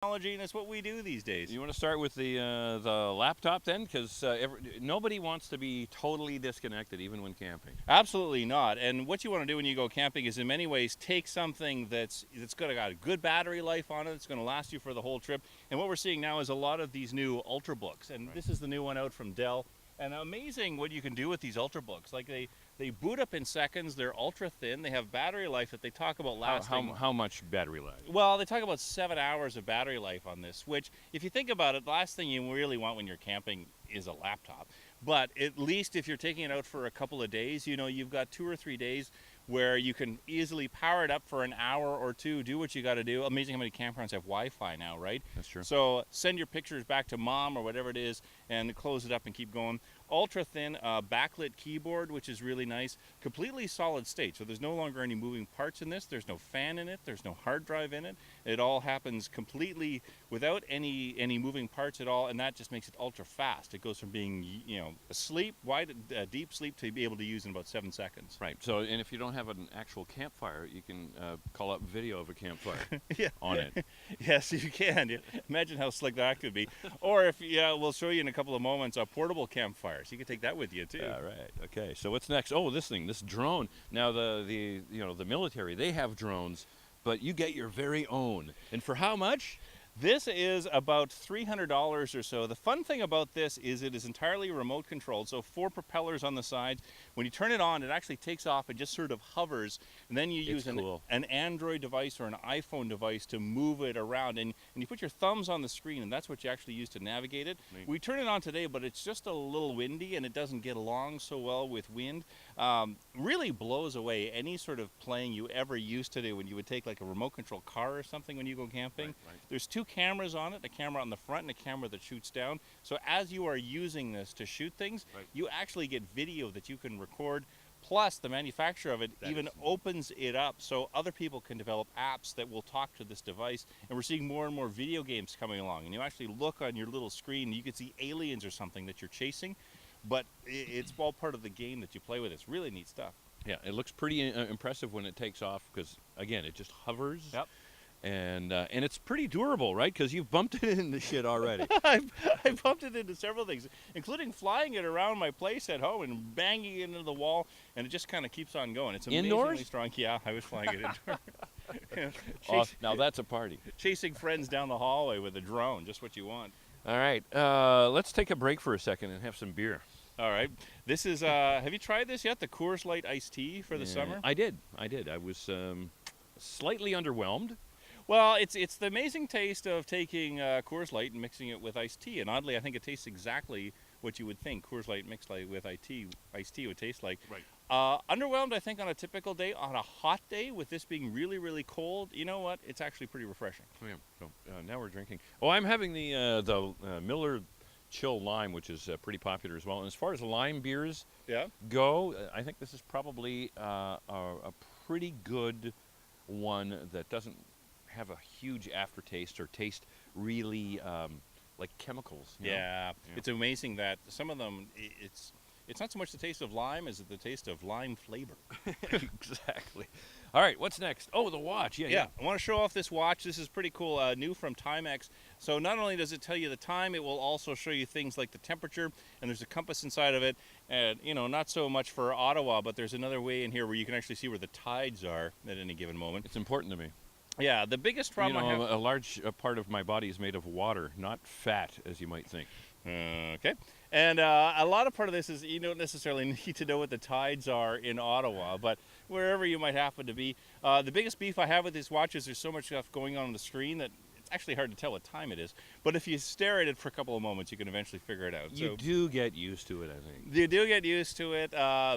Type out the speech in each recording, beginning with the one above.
Technology, and it's what we do these days. You want to start with the laptop then? Because nobody wants to be totally disconnected, even when camping. Absolutely not. And what you want to do when you go camping is, in many ways, take something that's got a good battery life on it. It's going to last you for the whole trip. And what we're seeing now is a lot of these new Ultrabooks, and this is the new one out from Dell. And amazing what you can do with these Ultrabooks. Like they boot up in seconds. They're ultra thin. They have battery life that they talk about lasting. How much battery life? Well, they talk about 7 hours of battery life on this, which, if you think about it, the last thing you really want when you're camping is a laptop. But at least if you're taking it out for a couple of days, you know, you've got 2 or 3 days where you can easily power it up for an hour or two, do what you got to do. Amazing how many campgrounds have Wi-Fi now, right? That's true. So send your pictures back to mom or whatever it is and close it up and keep going. Ultra thin backlit keyboard, which is really nice. Completely solid state, so there's no longer any moving parts in this. There's no fan in it. There's no hard drive in it. It all happens completely without any moving parts at all, and that just makes it ultra fast. It goes from being, you know, asleep, deep sleep, to be able to use in about 7 seconds. Right. So, and if you don't have an actual campfire, you can call up video of a campfire yeah. on it. Yes, you can. Imagine how slick that could be. Or if we'll show you in a couple of moments a portable campfire. So you can take that with you too. All right. Okay. So what's next? Oh, this drone. Now the military, they have drones, but you get your very own. And for how much? This is about $300 or so. The fun thing about this is it is entirely remote controlled, so 4 propellers on the sides. When you turn it on, it actually takes off and just sort of hovers, and then you use an Android device or an iPhone device to move it around, and you put your thumbs on the screen, and that's what you actually use to navigate it. Neat. We turn it on today, but it's just a little windy, and it doesn't get along so well with wind. Really blows away any sort of playing you ever used to do when you would take like a remote control car or something when you go camping. Right. There's 2 cameras on it, a camera on the front and a camera that shoots down. So as you are using this to shoot things, you actually get video that you can record. Plus, the manufacturer of it even opens it up so other people can develop apps that will talk to this device. And we're seeing more and more video games coming along. And you actually look on your little screen and you can see aliens or something that you're chasing. But it's all part of the game that you play with. It's really neat stuff. Yeah, it looks pretty impressive when it takes off because, again, it just hovers. Yep. And it's pretty durable, right? Because you've bumped it into shit already. I bumped it into several things, including flying it around my place at home and banging it into the wall, and it just kind of keeps on going. It's amazingly indoors? strong. Yeah, I was flying it indoors. Now that's a party. Chasing friends down the hallway with a drone, just what you want. All right, let's take a break for a second and have some beer. All right. This is, have you tried this yet? The Coors Light iced tea for the summer? I did. I was slightly underwhelmed. Well, it's the amazing taste of taking Coors Light and mixing it with iced tea. And oddly, I think it tastes exactly what you would think Coors Light mixed with iced tea would taste like. Right. Underwhelmed, I think, on a typical day. On a hot day, with this being really, really cold, you know what? It's actually pretty refreshing. Oh, yeah. So now we're drinking. Oh, I'm having the Miller Chill Lime, which is pretty popular as well. And as far as lime beers go, I think this is probably a pretty good one that doesn't have a huge aftertaste or taste really like chemicals. Yeah, it's amazing that some of them, it's not so much the taste of lime as the taste of lime flavor. Exactly. All right, what's next? Oh, the watch. Yeah. I want to show off this watch. This is pretty cool, new from Timex. So not only does it tell you the time, it will also show you things like the temperature, and there's a compass inside of it. And, you know, not so much for Ottawa, but there's another way in here where you can actually see where the tides are at any given moment. It's important to me. Yeah, the biggest problem I have... a large part of my body is made of water, not fat, as you might think. Okay. And a lot of part of this is you don't necessarily need to know what the tides are in Ottawa, but wherever you might happen to be. The biggest beef I have with these watches, there's so much stuff going on the screen that it's actually hard to tell what time it is. But if you stare at it for a couple of moments, you can eventually figure it out. You do get used to it, I think. You do get used to it.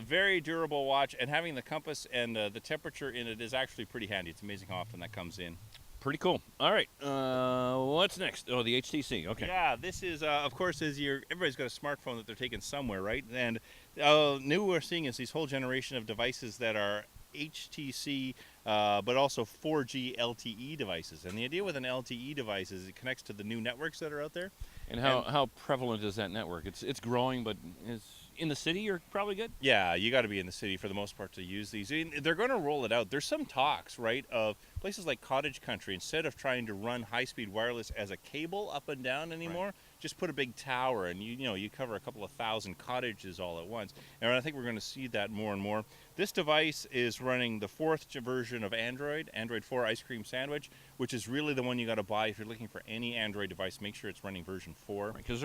Very durable watch, and having the compass and the temperature in it is actually pretty handy. It's amazing how often that comes in. Pretty cool. All right, what's next? Oh, the HTC. Okay. Yeah, this is, of course, everybody's got a smartphone that they're taking somewhere, right? And new we're seeing is these whole generation of devices that are HTC, but also 4G LTE devices. And the idea with an LTE device is it connects to the new networks that are out there. And how prevalent is that network? It's growing, but it's in the city, you're probably good. Yeah, you got to be in the city for the most part to use these. I mean, they're going to roll it out. There's some talks, right, of places like cottage country, instead of trying to run high-speed wireless as a cable up and down anymore, just put a big tower, and you cover a couple of thousand cottages all at once. And I think we're going to see that more and more. This device is running the 4th version of Android 4 Ice Cream Sandwich, which is really the one you got to buy if you're looking for any Android device. Make sure it's running version 4. Because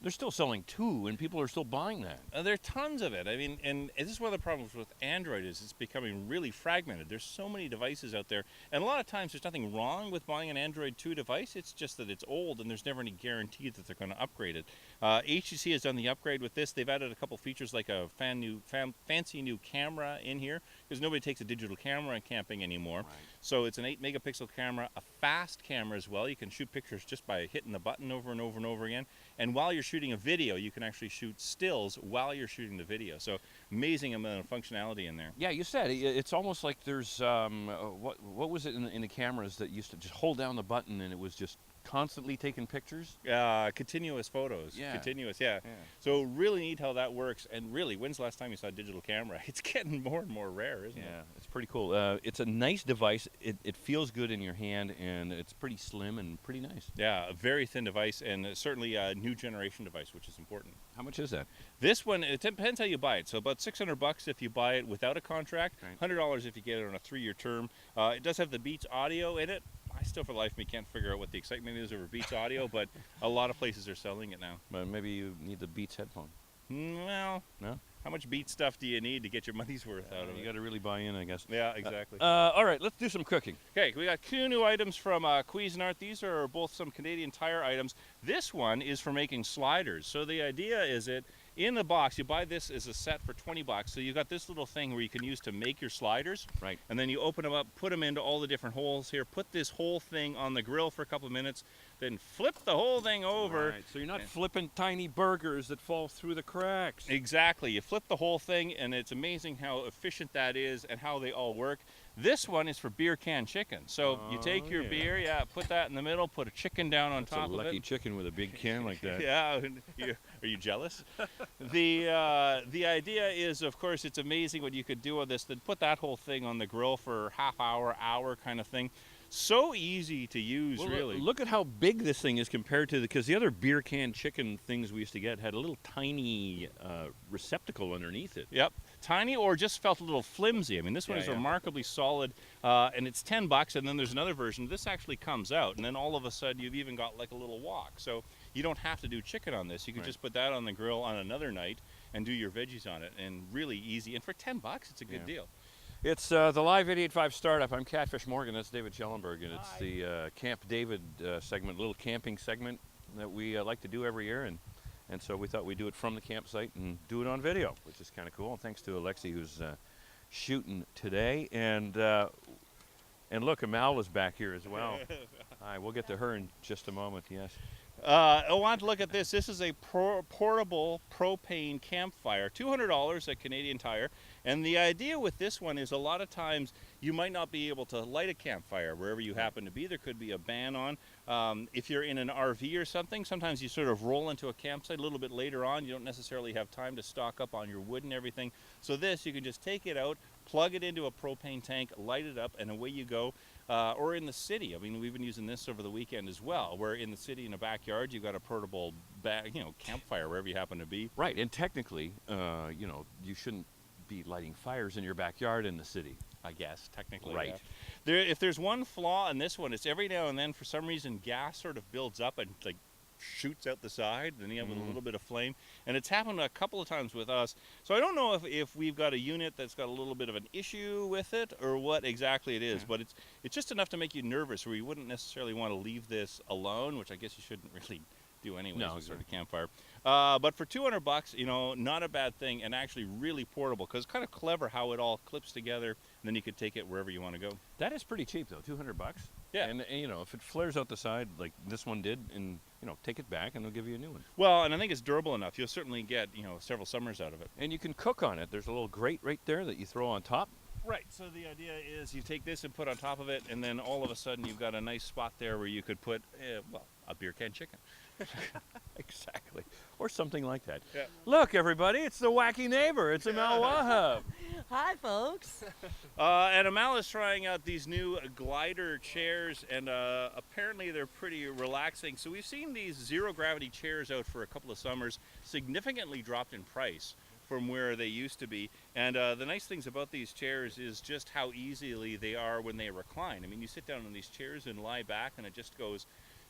they're still selling 2, and people are still buying that. There are tons of it. I mean, and this is one of the problems with Android is it's becoming really fragmented. There's so many devices out there, and a lot of times there's nothing wrong with buying an Android 2 device. It's just that it's old, and there's never any guarantee that they're going to upgrade it. HTC has done the upgrade with this. They've added a couple features like a fancy new camera in here, because nobody takes a digital camera in camping anymore. So it's an 8-megapixel camera, a fast camera as well. You can shoot pictures just by hitting the button over and over and over again. And while you're shooting a video, you can actually shoot stills while you're shooting the video. So amazing amount of functionality in there. Yeah, you said it's almost like there's what was it in the cameras that used to just hold down the button and it was just constantly taking pictures? Continuous photos. Yeah. Continuous, yeah. So really neat how that works. And really, when's the last time you saw a digital camera? It's getting more and more rare, isn't it? Yeah, it's pretty cool. It's a nice device. It feels good in your hand, and it's pretty slim and pretty nice. Yeah, a very thin device, and certainly a new generation device, which is important. How much is that? This one, it depends how you buy it. So about $600 if you buy it without a contract, $100 if you get it on a 3-year term. It does have the Beats audio in it. I still, for the life of me, can't figure out what the excitement is over Beats audio, but a lot of places are selling it now. But maybe you need the Beats headphone. Well, no. How much Beats stuff do you need to get your money's worth out of it? You got to really buy in, I guess. Yeah, exactly. All right, let's do some cooking. Okay, we got 2 new items from Cuisinart. These are both some Canadian Tire items. This one is for making sliders. So the idea is that in the box, you buy this as a set for $20. So you got this little thing where you can use to make your sliders. Right. And then you open them up, put them into all the different holes here, put this whole thing on the grill for a couple of minutes, then flip the whole thing over. Right, so you're not flipping tiny burgers that fall through the cracks. Exactly. You flip the whole thing, and it's amazing how efficient that is and how they all work. This one is for beer can chicken. So you take your beer, put that in the middle, put a chicken down on top of it. That's a lucky chicken with a big can like that. Yeah, are you jealous? The idea is, of course, it's amazing what you could do with this. Then put that whole thing on the grill for half hour kind of thing. So easy to use, really. Look at how big this thing is compared to because the other beer can chicken things we used to get had a little tiny receptacle underneath it. Yep, tiny or just felt a little flimsy. I mean, this one is remarkably solid, and it's $10. And then there's another version. This actually comes out, and then all of a sudden you've even got like a little wok. So you don't have to do chicken on this. You can just put that on the grill on another night and do your veggies on it, and really easy. And for $10, it's a good deal. It's the Live 885 Startup. I'm Catfish Morgan. That's David Schellenberg, and it's the Camp David segment, little camping segment that we like to do every year, and so we thought we'd do it from the campsite and do it on video, which is kind of cool. And thanks to Alexi, who's shooting today, and look, Amal is back here as well. All right, we'll get to her in just a moment. Yes. I want to look at this. This is a portable propane campfire, $200 at Canadian Tire. And the idea with this one is a lot of times you might not be able to light a campfire wherever you happen to be. There could be a ban on. If you're in an RV or something, sometimes you sort of roll into a campsite a little bit later on. You don't necessarily have time to stock up on your wood and everything. So this, you can just take it out, plug it into a propane tank, light it up, and away you go. Or in the city. I mean, we've been using this over the weekend as well, where in the city in a backyard, you've got a portable campfire wherever you happen to be. Right, and technically, you shouldn't be lighting fires in your backyard in the city. I guess, technically. Right. Yeah. If there's one flaw in this one, it's every now and then, for some reason, gas sort of builds up and like shoots out the side, then you have a little bit of flame. And it's happened a couple of times with us. So I don't know if we've got a unit that's got a little bit of an issue with it or what exactly it is, but it's just enough to make you nervous where you wouldn't necessarily want to leave this alone, which I guess you shouldn't really do anyway. No, sort of campfire. But for $200, not a bad thing, and actually really portable, because it's kind of clever how it all clips together, and then you could take it wherever you want to go. That is pretty cheap, though, $200. Yeah. And if it flares out the side like this one did, and take it back, and they'll give you a new one. Well, and I think it's durable enough. You'll certainly get several summers out of it. And you can cook on it. There's a little grate right there that you throw on top. Right, so the idea is you take this and put on top of it, and then all of a sudden you've got a nice spot there where you could put, well, a beer can chicken. Exactly. Or something like that. Yeah. Look, everybody, it's the wacky neighbor. It's Amal Wahab. Hi, folks. And Amal is trying out these new glider chairs, and apparently they're pretty relaxing. So we've seen these zero-gravity chairs out for a couple of summers, significantly dropped in price from where they used to be. And the nice things about these chairs is just how easily they are when they recline. I mean, you sit down on these chairs and lie back, and it just goes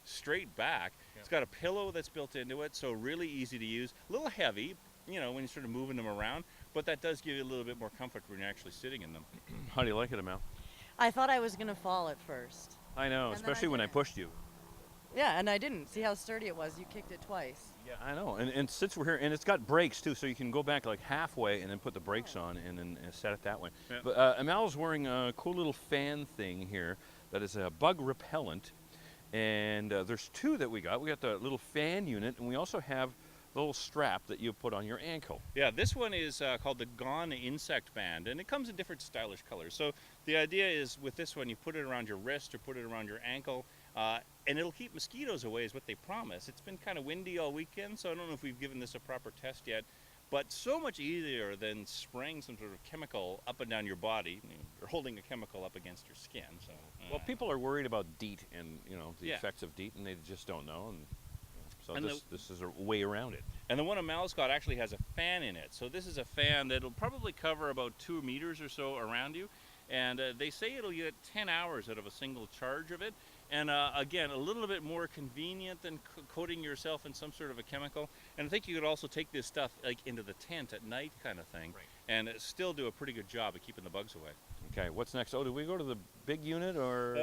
straight back. Yeah. It's got a pillow that's built into it, so really easy to use. A little heavy, you know, when you're sort of moving them around, but that does give you a little bit more comfort when you're actually sitting in them. How do you like it, Amal? I thought I was going to fall at first. I know, especially when I pushed you. Yeah, and I didn't. See how sturdy it was? You kicked it twice. Yeah, I know. And since we're here, and it's got brakes too, so you can go back like halfway and then put the brakes on and then set it that way. Yeah. But Amal's wearing a cool little fan thing here that is a bug repellent. And there's two that we got. We got the little fan unit, and we also have the little strap that you put on your ankle. Yeah, this one is called the Gone Insect Band, and it comes in different stylish colors. So the idea is with this one, you put it around your wrist or put it around your ankle, and it'll keep mosquitoes away is what they promise. It's been kind of windy all weekend, so I don't know if we've given this a proper test yet. But so much easier than spraying some sort of chemical up and down your body, or holding a chemical up against your skin. So, well, people are worried about DEET and the effects of DEET, and they just don't know. And this is a way around it. And the one Amal's got actually has a fan in it. So this is a fan that'll probably cover about 2 meters or so around you. And they say it'll get 10 hours out of a single charge of it. And again, a little bit more convenient than coating yourself in some sort of a chemical. And I think you could also take this stuff like into the tent at night kind of thing, right, and still do a pretty good job of keeping the bugs away. Okay, what's next? Oh, do we go to the big unit or?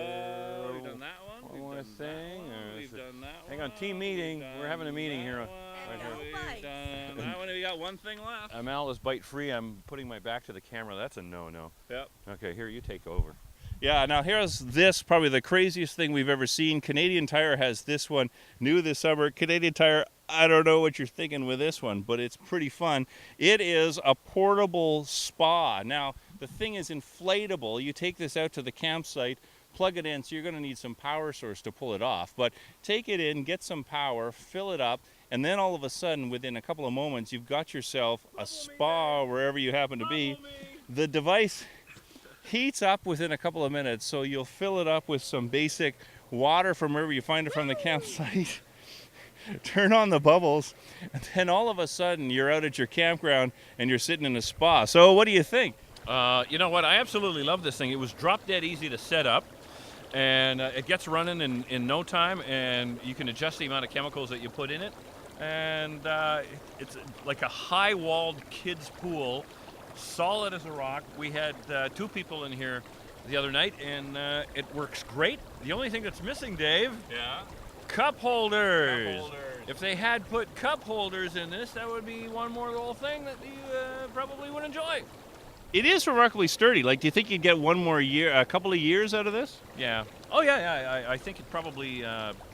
We've done that one. We've done that one. We've done that one. Hang on, team meeting. We're having a meeting here. We've done that one. We got one thing left. Amal is bite free. I'm putting my back to the camera. That's a no-no. Yep. Okay, here, you take over. Yeah, now here's this, probably the craziest thing we've ever seen. Canadian Tire has this one new this summer. Canadian Tire, I don't know what you're thinking with this one, but it's pretty fun. It is a portable spa. Now, the thing is inflatable. You take this out to the campsite, plug it in, so you're going to need some power source to pull it off. But take it in, get some power, fill it up, and then all of a sudden, within a couple of moments, you've got yourself a spa wherever you happen to be. The device heats up within a couple of minutes, so you'll fill it up with some basic water from wherever you find it from the campsite. Turn on the bubbles, and then all of a sudden you're out at your campground and you're sitting in a spa. So what do you think? You know what? I absolutely love this thing. It was drop dead easy to set up, and it gets running in no time, and you can adjust the amount of chemicals that you put in it. And it's like a high-walled kids' pool, solid as a rock. We had 2 people in here the other night, and it works great. The only thing that's missing, Dave, cup holders. If they had put cup holders in this, that would be one more little thing that you probably would enjoy. It is remarkably sturdy. Like, do you think you'd get one more year, a couple of years out of this? Yeah. Oh, yeah. I think it probably,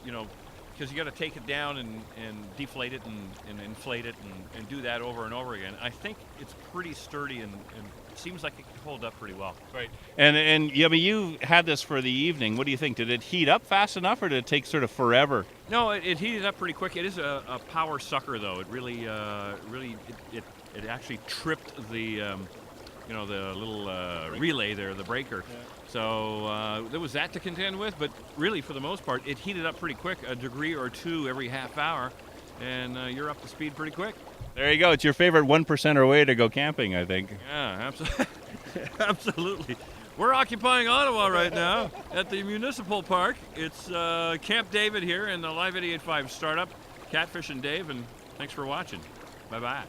because you got to take it down and deflate it and inflate it and do that over and over again. I think it's pretty sturdy and it seems like it could hold up pretty well. Right. And yeah, I mean, you had this for the evening. What do you think? Did it heat up fast enough, or did it take sort of forever? No, it heated up pretty quick. It is a power sucker, though. It really, it actually tripped the the little relay there, the breaker. Yeah. So there was that to contend with, but really, for the most part, it heated up pretty quick, a degree or 2 every half hour, and you're up to speed pretty quick. There you go. It's your favorite 1%er way to go camping, I think. Yeah, absolutely. Absolutely. We're occupying Ottawa right now at the Municipal Park. It's Camp David here in the Live 88.5 Startup. Catfish and Dave, and thanks for watching. Bye-bye.